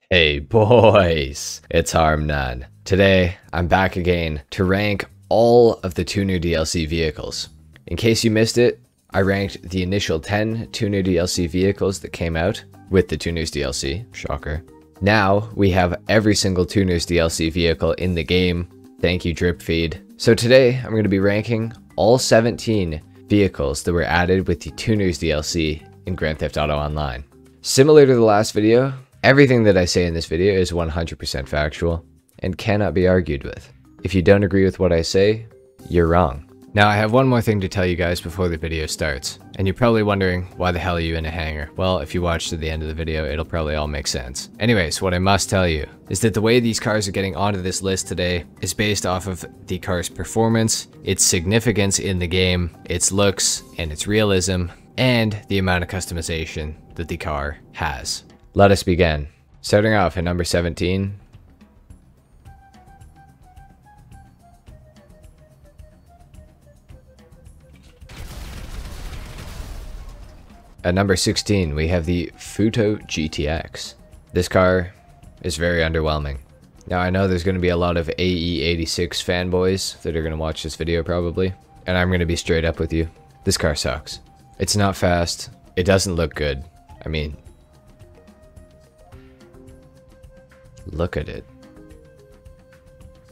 Hey boys, it's HarmNone. Today, I'm back again to rank all of the Tuner DLC vehicles. In case you missed it, I ranked the initial 10 Tuner DLC vehicles that came out with the Tuners DLC, shocker. Now, we have every single Tuners DLC vehicle in the game. Thank you, Drip Feed. So today, I'm going to be ranking all 17 vehicles that were added with the Tuners DLC in Grand Theft Auto Online. Similar to the last video, everything that I say in this video is 100% factual and cannot be argued with. If you don't agree with what I say, you're wrong. Now I have one more thing to tell you guys before the video starts, and you're probably wondering why the hell are you in a hangar? Well, if you watch to the end of the video, it'll probably all make sense. Anyways, what I must tell you is that the way these cars are getting onto this list today is based off of the car's performance, its significance in the game, its looks, and its realism, and the amount of customization that the car has. Let us begin. Starting off at number 17. At number 16, we have the Futo GTX. This car is very underwhelming. Now I know there's going to be a lot of AE86 fanboys that are going to watch this video probably, and I'm going to be straight up with you. This car sucks. It's not fast. It doesn't look good. I mean, look at it.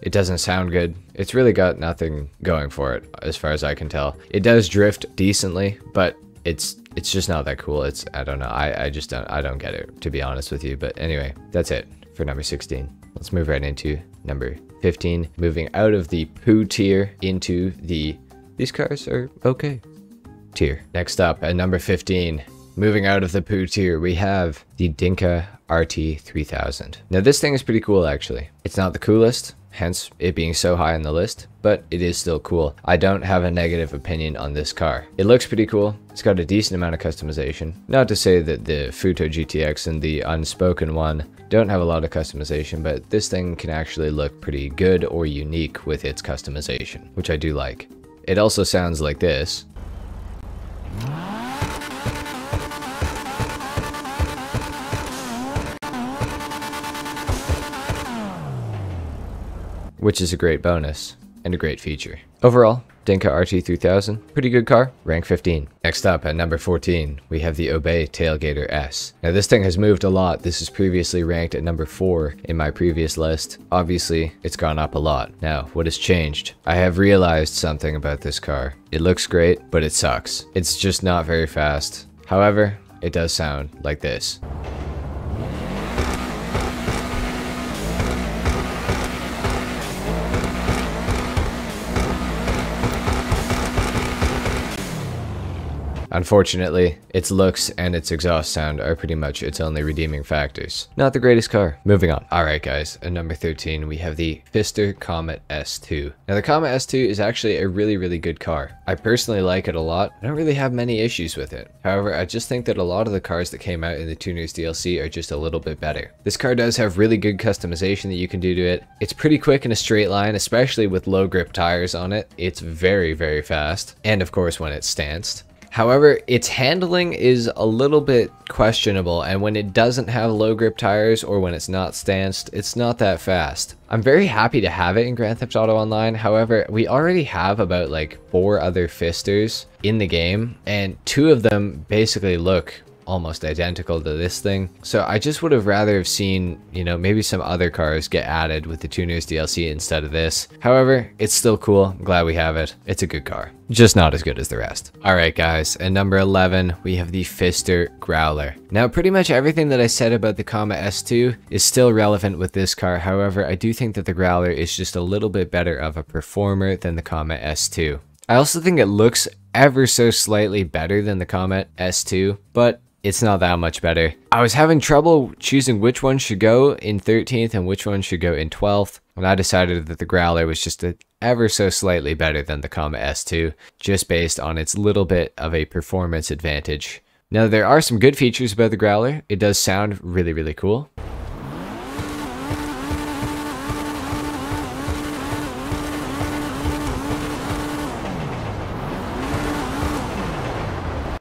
It doesn't sound good. It's really got nothing going for it as far as I can tell. It does drift decently, but it's just not that cool. I don't know. I don't get it, to be honest with you. But anyway, that's it for number 16. Let's move right into number 15. Moving out of the poo tier into the these cars are okay tier. Next up at number 15. Moving out of the poo tier, we have the Denka RT3000. Now this thing is pretty cool actually. It's not the coolest, hence it being so high on the list, but it is still cool. I don't have a negative opinion on this car. It looks pretty cool. It's got a decent amount of customization. Not to say that the Futo GTX and the Unspoken one don't have a lot of customization, but this thing can actually look pretty good or unique with its customization, which I do like. It also sounds like this. Which is a great bonus and a great feature. Overall, Denka RT3000, pretty good car, rank 15. Next up at number 14, we have the Obey Tailgater S. Now this thing has moved a lot. This is previously ranked at number 4 in my previous list. Obviously, it's gone up a lot. Now, what has changed? I have realized something about this car. It looks great, but it sucks. It's just not very fast. However, it does sound like this. Unfortunately, its looks and its exhaust sound are pretty much its only redeeming factors. Not the greatest car. Moving on. Alright guys, at number 13 we have the Pfister Comet S2. Now the Comet S2 is actually a really good car. I personally like it a lot. I don't really have many issues with it. However, I just think that a lot of the cars that came out in the Tuners DLC are just a little bit better. This car does have really good customization that you can do to it. It's pretty quick in a straight line, especially with low grip tires on it. It's very fast. And of course when it's stanced. However, its handling is a little bit questionable, and when it doesn't have low grip tires or when it's not stanced, it's not that fast. I'm very happy to have it in Grand Theft Auto Online. However, we already have about like 4 other Pfisters in the game, and 2 of them basically look almost identical to this thing. So I just would have rather have seen, you know, maybe some other cars get added with the Tuners DLC instead of this. However, it's still cool. I'm glad we have it. It's a good car. Just not as good as the rest. Alright guys, at number 11, we have the Pfister Growler. Now pretty much everything that I said about the Comet S2 is still relevant with this car. However, I do think that the Growler is just a little bit better of a performer than the Comet S2. I also think it looks ever so slightly better than the Comet S2, but it's not that much better. I was having trouble choosing which one should go in 13th and which one should go in 12th, and I decided that the Growler was just ever so slightly better than the Comet S2, just based on its little bit of a performance advantage. Now there are some good features about the Growler. It does sound really cool.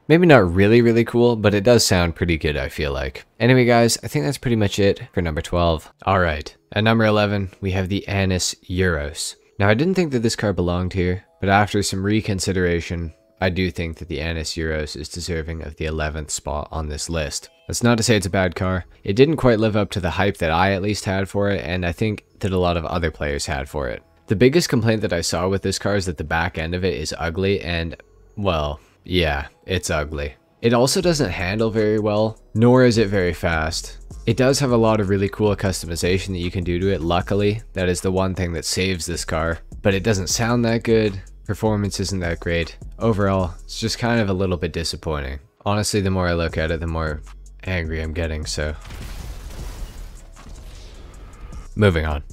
Maybe not really, really cool, but it does sound pretty good, I feel like. Anyway, guys, I think that's pretty much it for number 12. All right, at number 11, we have the Anis Euros. Now, I didn't think that this car belonged here, but after some reconsideration, I do think that the Anis Euros is deserving of the 11th spot on this list. That's not to say it's a bad car. It didn't quite live up to the hype that I at least had for it, and I think that a lot of other players had for it. The biggest complaint that I saw with this car is that the back end of it is ugly, and, well, yeah, it's ugly. It also doesn't handle very well, nor is it very fast. It does have a lot of really cool customization that you can do to it. Luckily, that is the one thing that saves this car, but it doesn't sound that good. Performance isn't that great. Overall, it's just kind of a little bit disappointing. Honestly, the more I look at it, the more angry I'm getting, so. Moving on.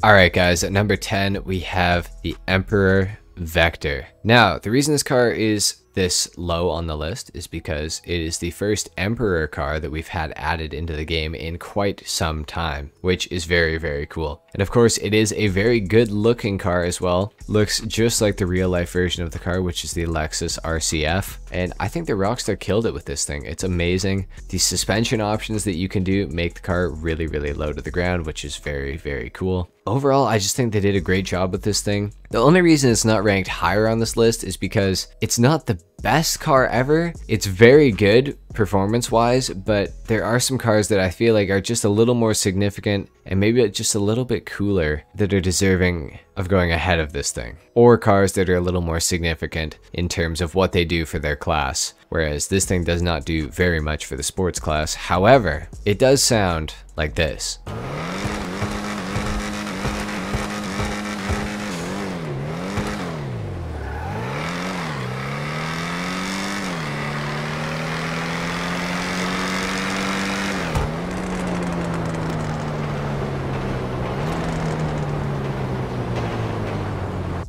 Alright guys, at number 10, we have the Emperor Vector. Now, the reason this car is this low on the list is because it is the first Emperor car that we've had added into the game in quite some time, which is very, very cool. And of course, it is a very good looking car as well. Looks just like the real life version of the car, which is the Lexus RCF. And I think the Rockstar killed it with this thing. It's amazing. The suspension options that you can do make the car really, really low to the ground, which is very, very cool. Overall, I just think they did a great job with this thing. The only reason it's not ranked higher on this list is because it's not the best car ever. It's very good performance-wise, but there are some cars that I feel like are just a little more significant and maybe just a little bit cooler that are deserving of going ahead of this thing. Or cars that are a little more significant in terms of what they do for their class, whereas this thing does not do very much for the sports class. However, it does sound like this.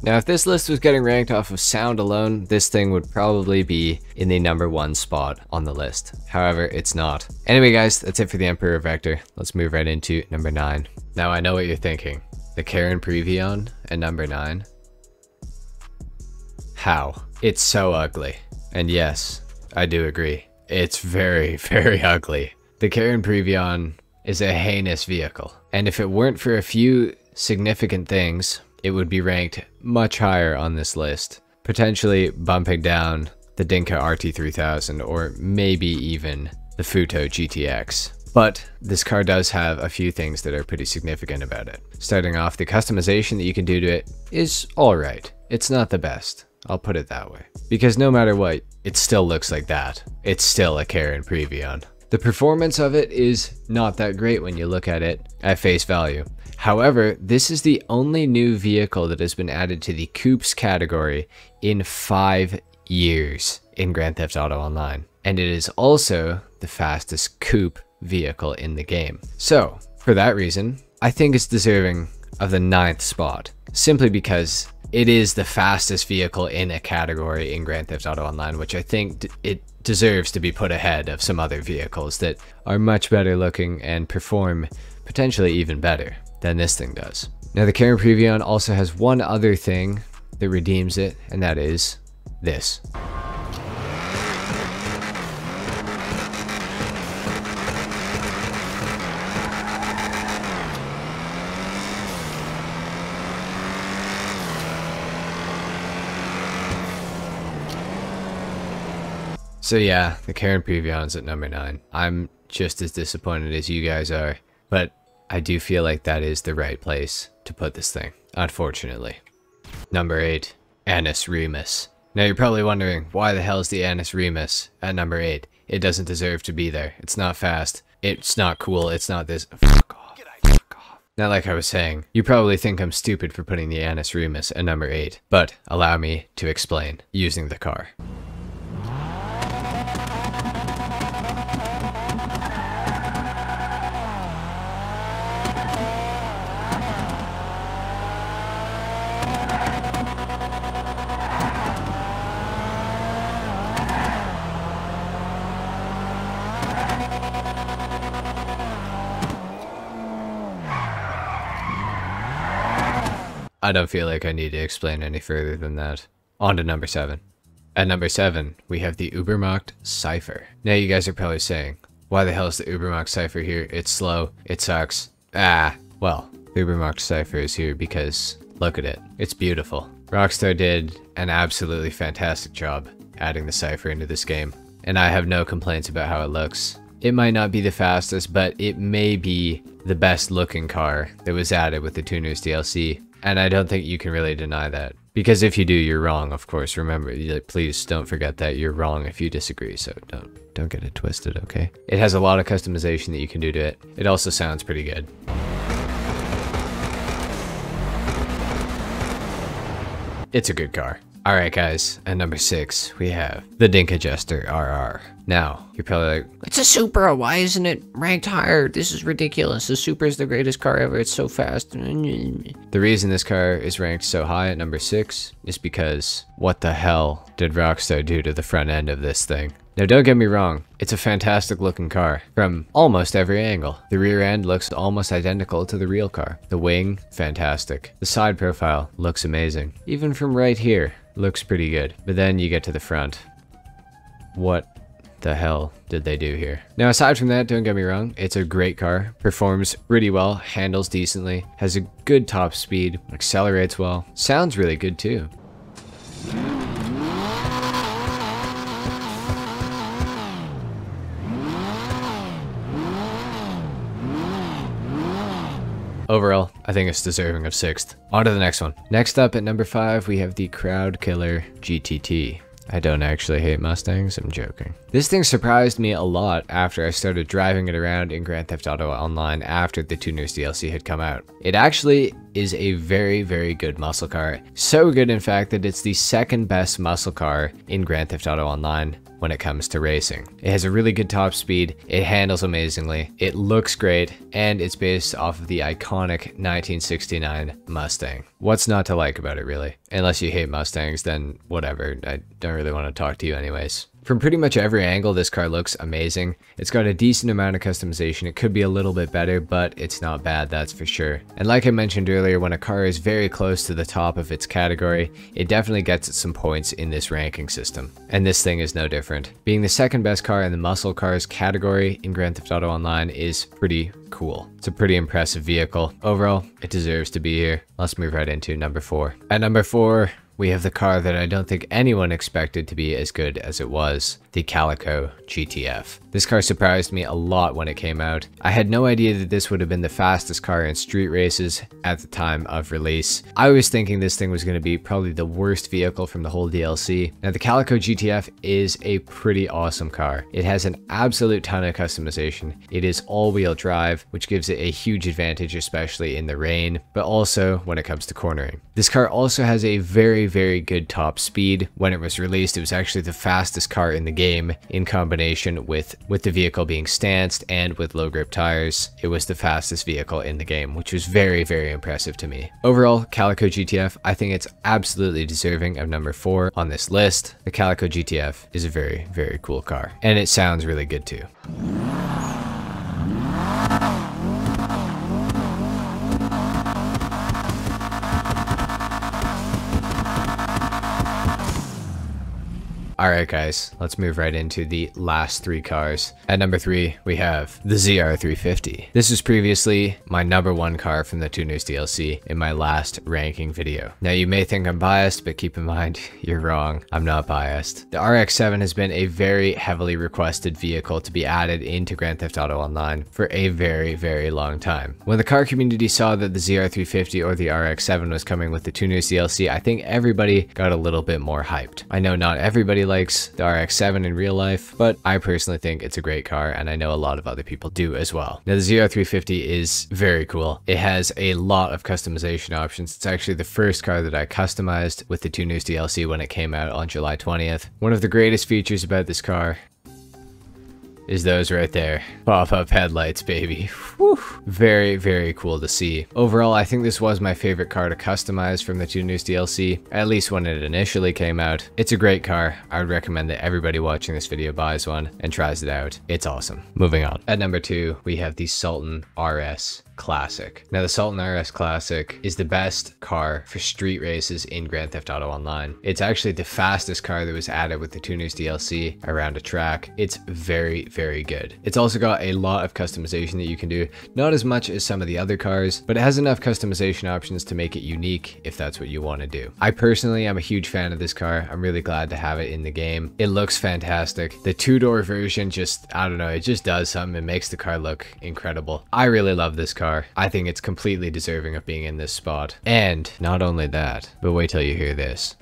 Now, if this list was getting ranked off of sound alone, this thing would probably be in the number 1 spot on the list. However, it's not. Anyway, guys, that's it for the Emperor Vector. Let's move right into number 9. Now, I know what you're thinking. The Karen Previon at number 9? How? It's so ugly. And yes, I do agree. It's very, very ugly. The Karen Previon is a heinous vehicle. And if it weren't for a few significant things, it would be ranked much higher on this list, potentially bumping down the Denka RT3000 or maybe even the Futo GTX. But this car does have a few things that are pretty significant about it. Starting off, the customization that you can do to it is alright. It's not the best, I'll put it that way. Because no matter what, it still looks like that. It's still a Karen Previon. The performance of it is not that great when you look at it at face value. However, this is the only new vehicle that has been added to the coupes category in 5 years in Grand Theft Auto Online. And it is also the fastest coupe vehicle in the game. So, for that reason, I think it's deserving of the 9th spot, simply because it is the fastest vehicle in a category in Grand Theft Auto Online, which I think it deserves to be put ahead of some other vehicles that are much better looking and perform potentially even better than this thing does. Now, the Karen Previon also has one other thing that redeems it, and that is this. So yeah, the Karen Previon's at number 9. I'm just as disappointed as you guys are, but I do feel like that is the right place to put this thing, unfortunately. Number 8, Anis Remus. Now you're probably wondering, why the hell is the Anis Remus at number 8? It doesn't deserve to be there. It's not fast. It's not cool. It's not this. Fuck off. Fuck off. Now, like I was saying, you probably think I'm stupid for putting the Anis Remus at number 8, but allow me to explain using the car. I don't feel like I need to explain any further than that. On to number 7. At number 7, we have the Max Cipher. Now you guys are probably saying, why the hell is the Max Cipher here? It's slow, it sucks. Well, the Max Cipher is here because look at it. It's beautiful. Rockstar did an absolutely fantastic job adding the Cipher into this game, and I have no complaints about how it looks. It might not be the fastest, but it may be the best looking car that was added with the Tuners DLC, and I don't think you can really deny that. Because if you do, you're wrong, of course. Remember, please don't forget that you're wrong if you disagree, so don't get it twisted, okay? It has a lot of customization that you can do to it. It also sounds pretty good. It's a good car. Alright guys, at number 6, we have the Dinkel Adjuster RR. Now, you're probably like, it's a Supra, why isn't it ranked higher? This is ridiculous, the Supra is the greatest car ever, it's so fast. The reason this car is ranked so high at number 6 is because what the hell did Rockstar do to the front end of this thing? Now don't get me wrong, it's a fantastic looking car from almost every angle. The rear end looks almost identical to the real car. The wing, fantastic. The side profile looks amazing. Even from right here, looks pretty good. But then you get to the front. What the hell did they do here? Now aside from that, don't get me wrong, it's a great car. Performs pretty well, handles decently, has a good top speed, accelerates well, sounds really good too. Overall, I think it's deserving of 6th. On to the next one. Next up at number 5, we have the Crowd Killer GTT. I don't actually hate Mustangs, I'm joking. This thing surprised me a lot after I started driving it around in Grand Theft Auto Online after the Tuners DLC had come out. It actually is a very, very good muscle car. So good in fact that it's the second best muscle car in Grand Theft Auto Online when it comes to racing. It has a really good top speed, it handles amazingly, it looks great, and it's based off of the iconic 1969 Mustang. What's not to like about it really? Unless you hate Mustangs, then whatever, I don't really want to talk to you anyways. From pretty much every angle, this car looks amazing. It's got a decent amount of customization. It could be a little bit better, but it's not bad, that's for sure. And like I mentioned earlier, when a car is very close to the top of its category, it definitely gets some points in this ranking system. And this thing is no different. Being the second best car in the muscle cars category in Grand Theft Auto Online is pretty cool. It's a pretty impressive vehicle. Overall, it deserves to be here. Let's move right into number 4. At number 4, we have the car that I don't think anyone expected to be as good as it was, the Calico GTF. This car surprised me a lot when it came out. I had no idea that this would have been the fastest car in street races at the time of release. I was thinking this thing was going to be probably the worst vehicle from the whole DLC. Now the Calico GTF is a pretty awesome car. It has an absolute ton of customization. It is all-wheel drive, which gives it a huge advantage, especially in the rain, but also when it comes to cornering. This car also has a very, very good top speed. When it was released, it was actually the fastest car in the game in combination with the vehicle being stanced and with low grip tires. It was the fastest vehicle in the game, which was very, very impressive to me. Overall, Calico GTF, I think it's absolutely deserving of number 4 on this list. The Calico GTF is a very, very cool car, and it sounds really good too. Alright guys, let's move right into the last 3 cars. At number 3, we have the ZR350. This was previously my number 1 car from the Tuners DLC in my last ranking video. Now you may think I'm biased, but keep in mind, you're wrong. I'm not biased. The RX-7 has been a very heavily requested vehicle to be added into Grand Theft Auto Online for a very, very long time. When the car community saw that the ZR350 or the RX-7 was coming with the Tuners DLC, I think everybody got a little bit more hyped. I know not everybody likes the RX-7 in real life, but I personally think it's a great car, and I know a lot of other people do as well. Now the ZR350 is very cool. It has a lot of customization options. It's actually the first car that I customized with the Tuners DLC when it came out on July 20th. One of the greatest features about this car is those right there. Pop-up headlights, baby. Whew. Very, very cool to see. Overall, I think this was my favorite car to customize from the Tuners DLC, at least when it initially came out. It's a great car. I would recommend that everybody watching this video buys one and tries it out. It's awesome. Moving on. At number 2, we have the Sultan RS Classic. Now, the Sultan RS Classic is the best car for street races in Grand Theft Auto Online. It's actually the fastest car that was added with the Tuners DLC around a track. It's very, very good. It's also got a lot of customization that you can do. Not as much as some of the other cars, but it has enough customization options to make it unique if that's what you want to do. I personally am a huge fan of this car. I'm really glad to have it in the game. It looks fantastic. The two-door version just, I don't know, it just does something. It makes the car look incredible. I really love this car. I think it's completely deserving of being in this spot. And not only that, but wait till you hear this.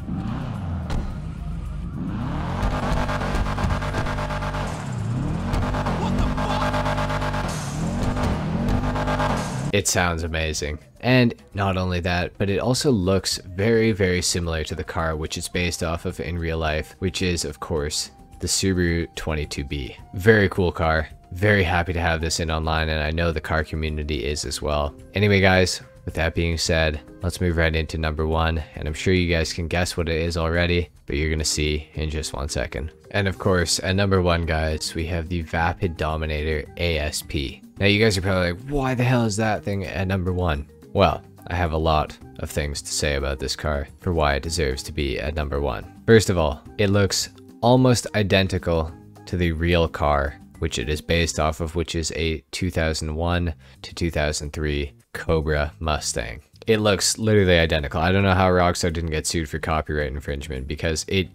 It sounds amazing. And not only that, but it also looks very, very similar to the car which it's based off of in real life, which is, of course, the Subaru 22B. Very cool car. Very happy to have this in online, and I know the car community is as well. Anyway, guys, with that being said, let's move right into number 1, and I'm sure you guys can guess what it is already, but you're gonna see in just 1 second. And of course, at number 1, guys, we have the Vapid Dominator ASP. Now, you guys are probably like, why the hell is that thing at number 1? Well, I have a lot of things to say about this car for why it deserves to be at number 1. First of all, it looks almost identical to the real car which it is based off of, which is a 2001 to 2003 Cobra Mustang. It looks literally identical. I don't know how Rockstar didn't get sued for copyright infringement, because it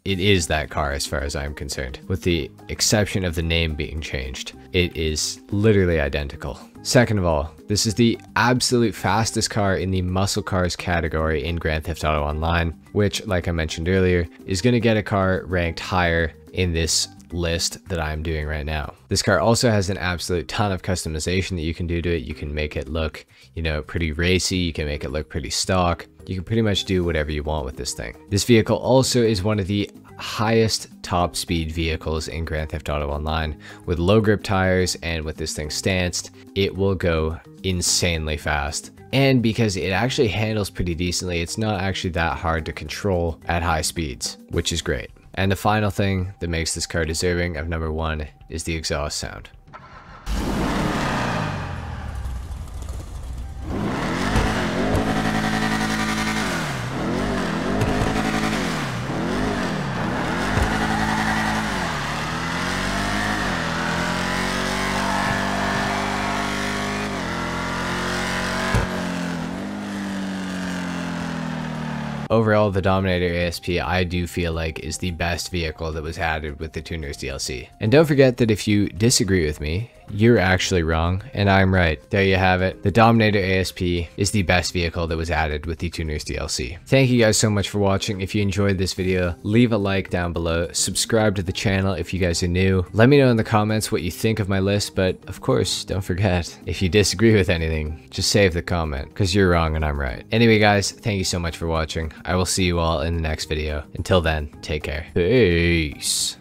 is that car as far as I'm concerned, with the exception of the name being changed. It is literally identical. Second of all, this is the absolute fastest car in the muscle cars category in Grand Theft Auto Online, which, like I mentioned earlier, is going to get a car ranked higher in this list that I'm doing right now. This car also has an absolute ton of customization that you can do to it. You can make it look, you know, pretty racy. You can make it look pretty stock. You can pretty much do whatever you want with this thing. This vehicle also is one of the highest top speed vehicles in Grand Theft Auto Online. With low grip tires and with this thing stanced, it will go insanely fast. And because it actually handles pretty decently, it's not actually that hard to control at high speeds, which is great. And the final thing that makes this car deserving of number 1 is the exhaust sound. Overall, the Dominator ASP I do feel like is the best vehicle that was added with the Tuners DLC. And don't forget that if you disagree with me, you're actually wrong, and I'm right. There you have it. The Dominator ASP is the best vehicle that was added with the Tuners DLC. Thank you guys so much for watching. If you enjoyed this video, leave a like down below. Subscribe to the channel if you guys are new. Let me know in the comments what you think of my list, but of course, don't forget, if you disagree with anything, just save the comment, because you're wrong and I'm right. Anyway, guys, thank you so much for watching. I will see you all in the next video. Until then, take care. Peace.